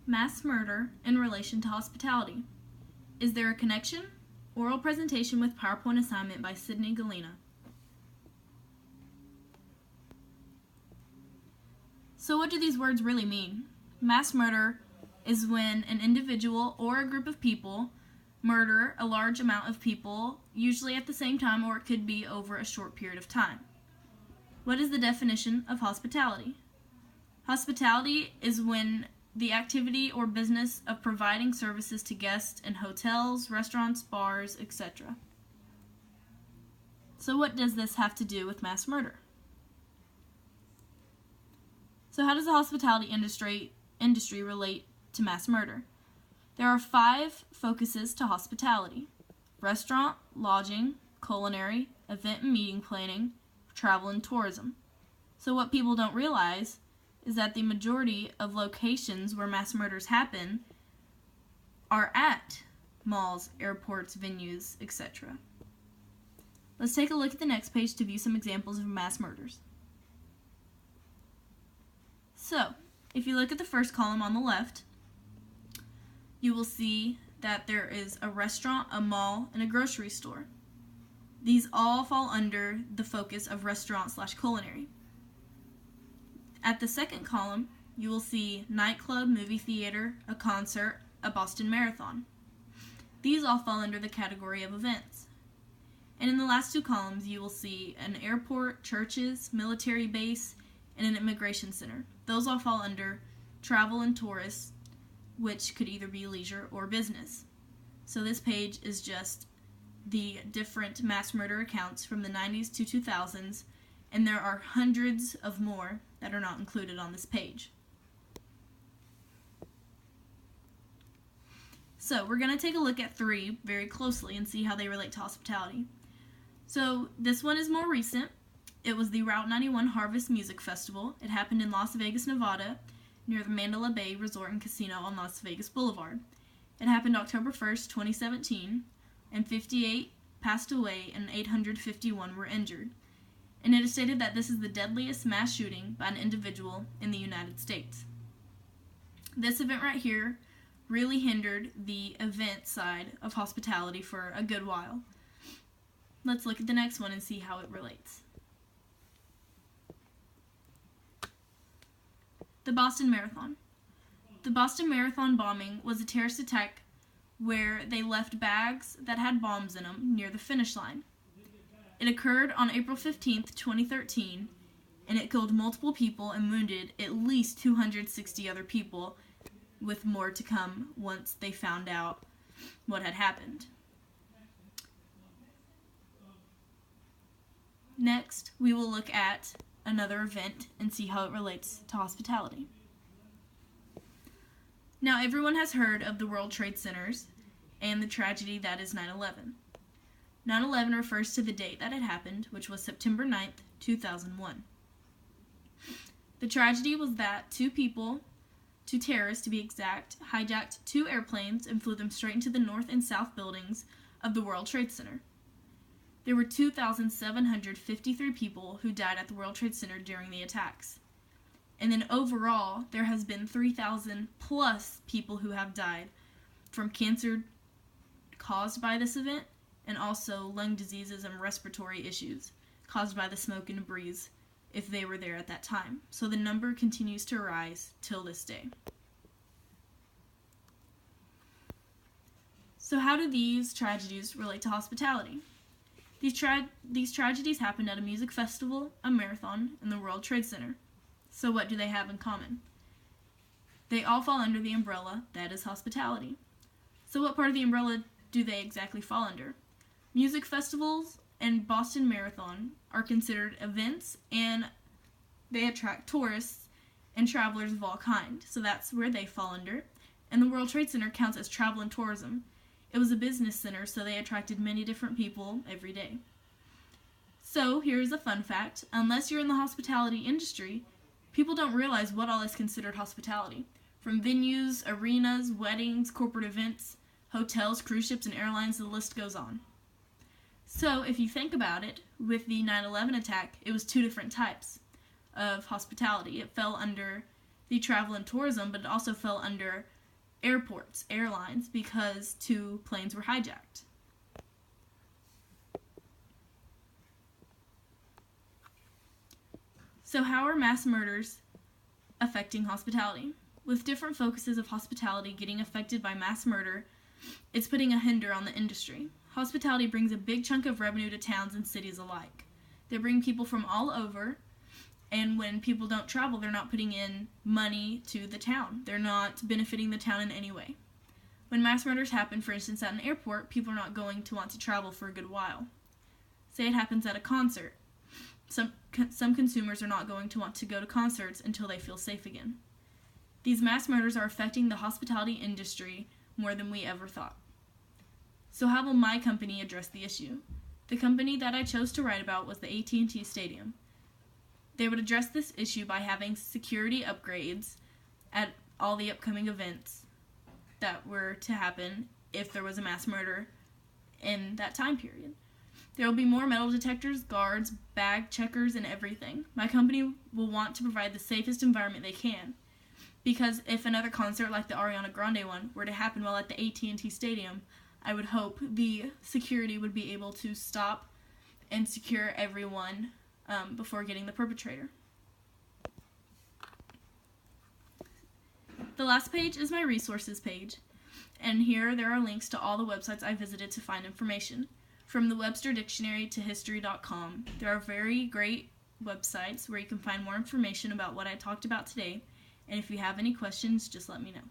Mass murder in relation to hospitality. Is there a connection? Oral presentation with PowerPoint assignment by Sydney Galena. So what do these words really mean? Mass murder is when an individual or a group of people murder a large amount of people, usually at the same time, or it could be over a short period of time. What is the definition of hospitality? Hospitality is when the activity or business of providing services to guests in hotels, restaurants, bars, etc. So what does this have to do with mass murder? So how does the hospitality industry relate to mass murder? There are 5 focuses to hospitality: restaurant, lodging, culinary, event and meeting planning, travel and tourism. So what people don't realize is that the majority of locations where mass murders happen are at malls, airports, venues, etc. Let's take a look at the next page to view some examples of mass murders. So, if you look at the first column on the left, you will see that there is a restaurant, a mall, and a grocery store. These all fall under the focus of restaurant/culinary. At the second column, you will see nightclub, movie theater, a concert, a Boston Marathon. These all fall under the category of events. And in the last 2 columns, you will see an airport, churches, military base, and an immigration center. Those all fall under travel and tourists, which could either be leisure or business. So this page is just the different mass murder accounts from the 90s to 2000s, and there are hundreds of more that are not included on this page. So we're going to take a look at 3 very closely and see how they relate to hospitality. So this one is more recent. It was the Route 91 Harvest Music Festival. It happened in Las Vegas, Nevada, near the Mandalay Bay Resort and Casino on Las Vegas Boulevard. It happened October 1st, 2017, and 58 passed away and 851 were injured. And it is stated that this is the deadliest mass shooting by an individual in the United States. This event right here really hindered the event side of hospitality for a good while. Let's look at the next one and see how it relates. The Boston Marathon. The Boston Marathon bombing was a terrorist attack where they left bags that had bombs in them near the finish line. It occurred on April 15th, 2013, and it killed multiple people and wounded at least 260 other people, with more to come once they found out what had happened. Next, we will look at another event and see how it relates to hospitality. Now, everyone has heard of the World Trade Centers and the tragedy that is 9/11. 9/11 refers to the date that it happened, which was September 9th, 2001. The tragedy was that 2 terrorists to be exact, hijacked 2 airplanes and flew them straight into the north and south buildings of the World Trade Center. There were 2,753 people who died at the World Trade Center during the attacks. And then overall, there has been 3,000 plus people who have died from cancer caused by this event, and also lung diseases and respiratory issues caused by the smoke and debris if they were there at that time. So the number continues to rise till this day. So how do these tragedies relate to hospitality? These tragedies happened at a music festival, a marathon, and the World Trade Center. So what do they have in common? They all fall under the umbrella that is hospitality. So what part of the umbrella do they exactly fall under? Music festivals and Boston Marathon are considered events, and they attract tourists and travelers of all kinds. So that's where they fall under. And the World Trade Center counts as travel and tourism. It was a business center, so they attracted many different people every day. So here's a fun fact. Unless you're in the hospitality industry, people don't realize what all is considered hospitality. From venues, arenas, weddings, corporate events, hotels, cruise ships, and airlines, the list goes on. So if you think about it, with the 9/11 attack, it was 2 different types of hospitality. It fell under the travel and tourism, but it also fell under airports, airlines, because 2 planes were hijacked. So how are mass murders affecting hospitality? With different focuses of hospitality getting affected by mass murder, it's putting a hinder on the industry. Hospitality brings a big chunk of revenue to towns and cities alike. They bring people from all over, and when people don't travel, they're not putting in money to the town. They're not benefiting the town in any way. When mass murders happen, for instance, at an airport, people are not going to want to travel for a good while. Say it happens at a concert. Some consumers are not going to want to go to concerts until they feel safe again. These mass murders are affecting the hospitality industry more than we ever thought. So how will my company address the issue? The company that I chose to write about was the AT&T Stadium. They would address this issue by having security upgrades at all the upcoming events that were to happen if there was a mass murder in that time period. There will be more metal detectors, guards, bag checkers, and everything. My company will want to provide the safest environment they can, because if another concert like the Ariana Grande one were to happen while at the AT&T Stadium, I would hope the security would be able to stop and secure everyone before getting the perpetrator. The last page is my resources page, and here there are links to all the websites I visited to find information. From the Webster Dictionary to history.com, there are very great websites where you can find more information about what I talked about today, and if you have any questions, just let me know.